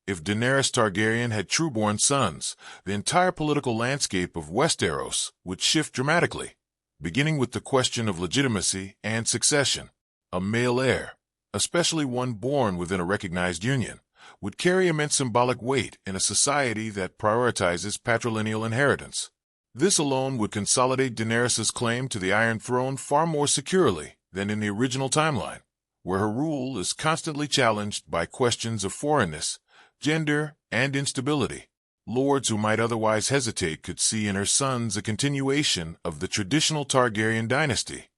If Daenerys Targaryen had Trueborn sons, the entire political landscape of Westeros would shift dramatically, beginning with the question of legitimacy and succession. A male heir, especially one born within a recognized union, would carry immense symbolic weight in a society that prioritizes patrilineal inheritance. This alone would consolidate Daenerys' claim to the Iron Throne far more securely than in the original timeline, where her rule is constantly challenged by questions of foreignness, gender, and instability. Lords who might otherwise hesitate could see in her sons a continuation of the traditional Targaryen dynasty,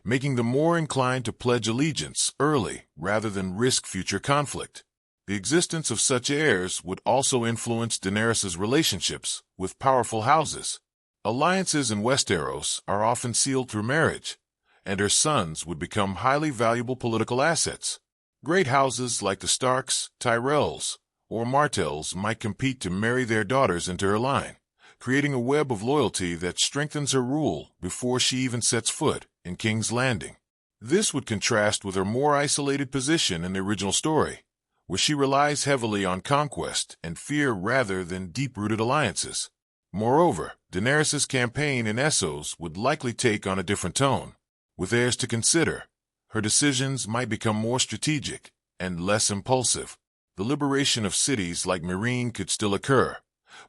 making them more inclined to pledge allegiance early rather than risk future conflict. The existence of such heirs would also influence Daenerys' relationships with powerful houses. Alliances in Westeros are often sealed through marriage, and her sons would become highly valuable political assets. Great houses like the Starks, Tyrells, or Martells might compete to marry their daughters into her line, creating a web of loyalty that strengthens her rule before she even sets foot in King's Landing. This would contrast with her more isolated position in the original story, where she relies heavily on conquest and fear rather than deep-rooted alliances. Moreover, Daenerys' campaign in Essos would likely take on a different tone. With heirs to consider, her decisions might become more strategic and less impulsive. The liberation of cities like Meereen could still occur,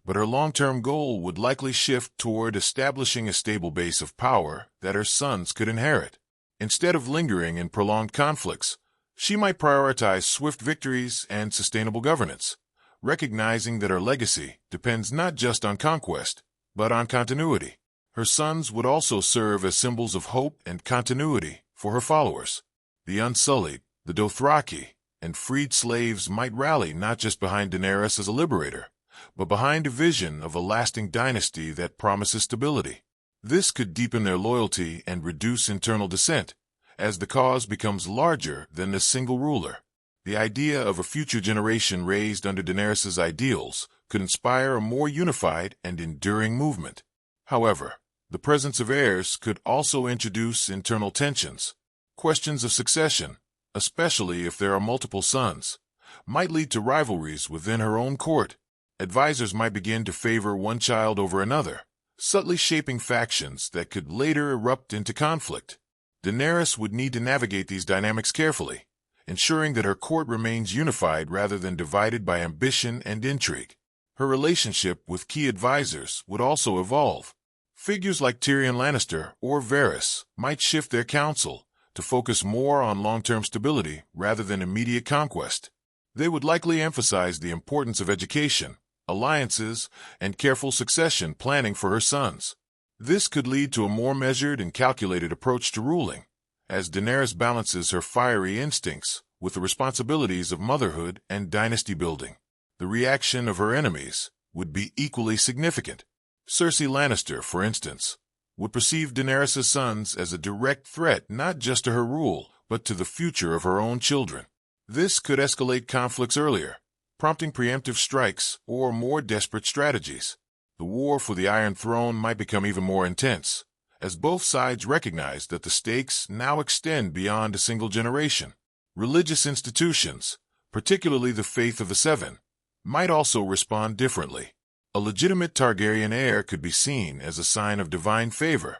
but her long-term goal would likely shift toward establishing a stable base of power that her sons could inherit. Instead of lingering in prolonged conflicts, she might prioritize swift victories and sustainable governance, recognizing that her legacy depends not just on conquest, but on continuity. Her sons would also serve as symbols of hope and continuity for her followers. The Unsullied, the Dothraki, and freed slaves might rally not just behind Daenerys as a liberator, but behind a vision of a lasting dynasty that promises stability. This could deepen their loyalty and reduce internal dissent, as the cause becomes larger than the single ruler. The idea of a future generation raised under Daenerys' ideals could inspire a more unified and enduring movement. However, the presence of heirs could also introduce internal tensions. Questions of succession, especially if there are multiple sons, might lead to rivalries within her own court. Advisors might begin to favor one child over another, subtly shaping factions that could later erupt into conflict. Daenerys would need to navigate these dynamics carefully, ensuring that her court remains unified rather than divided by ambition and intrigue. Her relationship with key advisors would also evolve. Figures like Tyrion Lannister or Varys might shift their counsel to focus more on long-term stability rather than immediate conquest. They would likely emphasize the importance of education, alliances, and careful succession planning for her sons. This could lead to a more measured and calculated approach to ruling, as Daenerys balances her fiery instincts with the responsibilities of motherhood and dynasty building. The reaction of her enemies would be equally significant. Cersei Lannister, for instance, would perceive Daenerys' sons as a direct threat not just to her rule, but to the future of her own children. This could escalate conflicts earlier, prompting preemptive strikes or more desperate strategies. The war for the Iron Throne might become even more intense, as both sides recognize that the stakes now extend beyond a single generation. Religious institutions, particularly the Faith of the Seven, might also respond differently. A legitimate Targaryen heir could be seen as a sign of divine favor,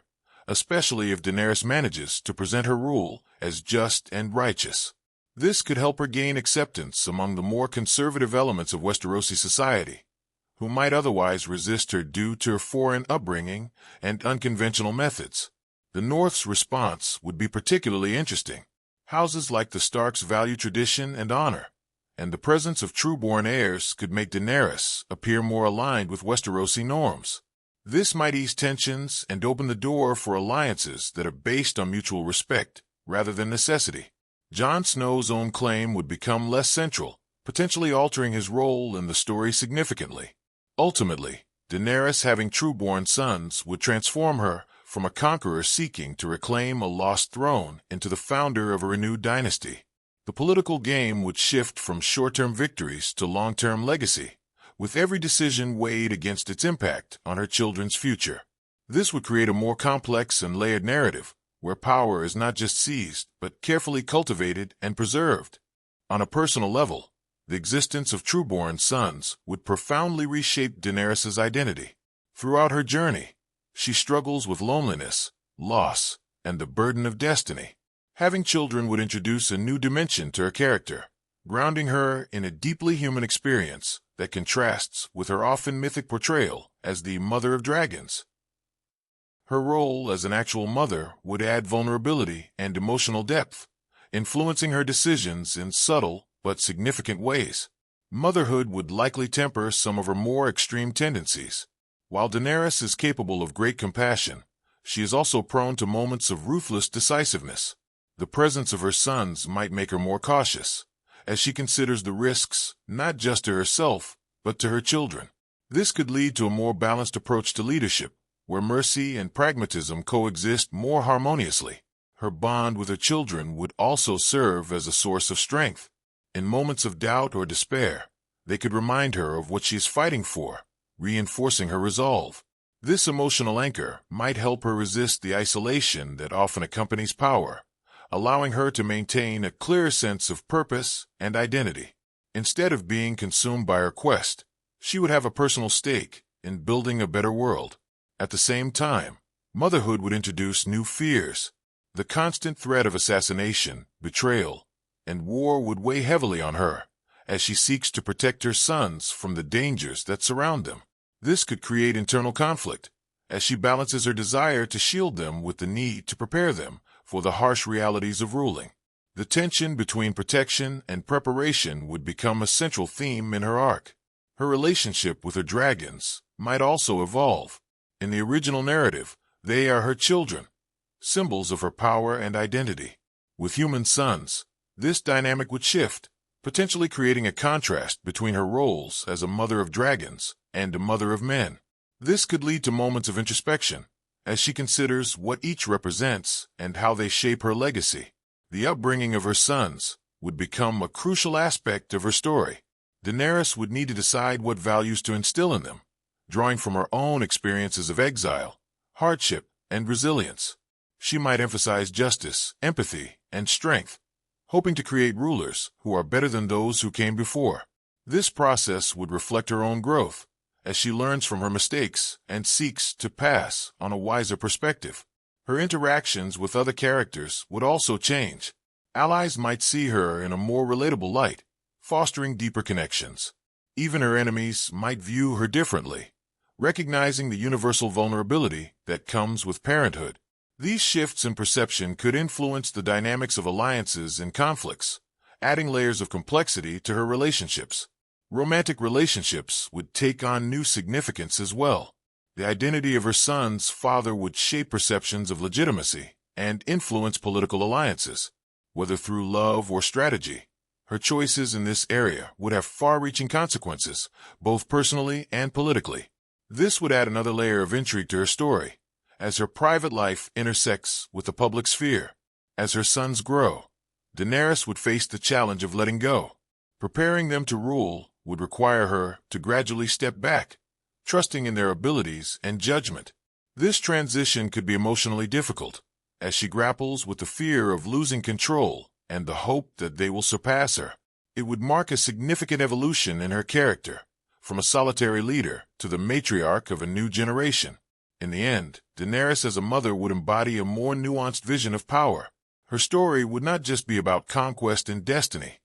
especially if Daenerys manages to present her rule as just and righteous. This could help her gain acceptance among the more conservative elements of Westerosi society, who might otherwise resist her due to her foreign upbringing and unconventional methods. The North's response would be particularly interesting. Houses like the Starks value tradition and honor, and the presence of true-born heirs could make Daenerys appear more aligned with Westerosi norms. This might ease tensions and open the door for alliances that are based on mutual respect rather than necessity. Jon Snow's own claim would become less central, potentially altering his role in the story significantly. Ultimately, Daenerys having true-born sons would transform her from a conqueror seeking to reclaim a lost throne into the founder of a renewed dynasty. The political game would shift from short-term victories to long-term legacy, with every decision weighed against its impact on her children's future. This would create a more complex and layered narrative, where power is not just seized, but carefully cultivated and preserved. On a personal level, The existence of Trueborn sons would profoundly reshape Daenerys' identity. Throughout her journey, she struggles with loneliness, loss, and the burden of destiny. Having children would introduce a new dimension to her character, grounding her in a deeply human experience that contrasts with her often mythic portrayal as the mother of dragons. Her role as an actual mother would add vulnerability and emotional depth, influencing her decisions in subtle but significant ways. Motherhood would likely temper some of her more extreme tendencies. While Daenerys is capable of great compassion, she is also prone to moments of ruthless decisiveness. The presence of her sons might make her more cautious, as she considers the risks not just to herself, but to her children. This could lead to a more balanced approach to leadership, where mercy and pragmatism coexist more harmoniously. Her bond with her children would also serve as a source of strength. In moments of doubt or despair, they could remind her of what she is fighting for, reinforcing her resolve. This emotional anchor might help her resist the isolation that often accompanies power, allowing her to maintain a clearer sense of purpose and identity. Instead of being consumed by her quest, she would have a personal stake in building a better world. At the same time, motherhood would introduce new fears. The constant threat of assassination, betrayal, and war would weigh heavily on her, as she seeks to protect her sons from the dangers that surround them. This could create internal conflict, as she balances her desire to shield them with the need to prepare them for the harsh realities of ruling. The tension between protection and preparation would become a central theme in her arc. Her relationship with her dragons might also evolve. In the original narrative, they are her children, symbols of her power and identity. With human sons, this dynamic would shift, potentially creating a contrast between her roles as a mother of dragons and a mother of men. This could lead to moments of introspection, as she considers what each represents and how they shape her legacy. The upbringing of her sons would become a crucial aspect of her story. Daenerys would need to decide what values to instill in them, drawing from her own experiences of exile, hardship, and resilience. She might emphasize justice, empathy, and strength, hoping to create rulers who are better than those who came before. This process would reflect her own growth, as she learns from her mistakes and seeks to pass on a wiser perspective. Her interactions with other characters would also change. Allies might see her in a more relatable light, fostering deeper connections. Even her enemies might view her differently, recognizing the universal vulnerability that comes with parenthood. These shifts in perception could influence the dynamics of alliances and conflicts, adding layers of complexity to her relationships. Romantic relationships would take on new significance as well. The identity of her son's father would shape perceptions of legitimacy and influence political alliances. Whether through love or strategy, her choices in this area would have far-reaching consequences, both personally and politically. This would add another layer of intrigue to her story, as her private life intersects with the public sphere. As her sons grow, Daenerys would face the challenge of letting go. Preparing them to rule would require her to gradually step back, trusting in their abilities and judgment. This transition could be emotionally difficult, as she grapples with the fear of losing control and the hope that they will surpass her. It would mark a significant evolution in her character, from a solitary leader to the matriarch of a new generation. In the end, Daenerys as a mother would embody a more nuanced vision of power. Her story would not just be about conquest and destiny,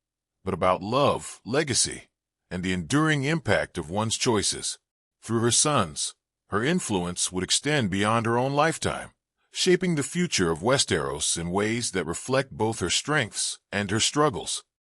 but about love, legacy, and the enduring impact of one's choices. Through her sons, her influence would extend beyond her own lifetime, shaping the future of Westeros in ways that reflect both her strengths and her struggles.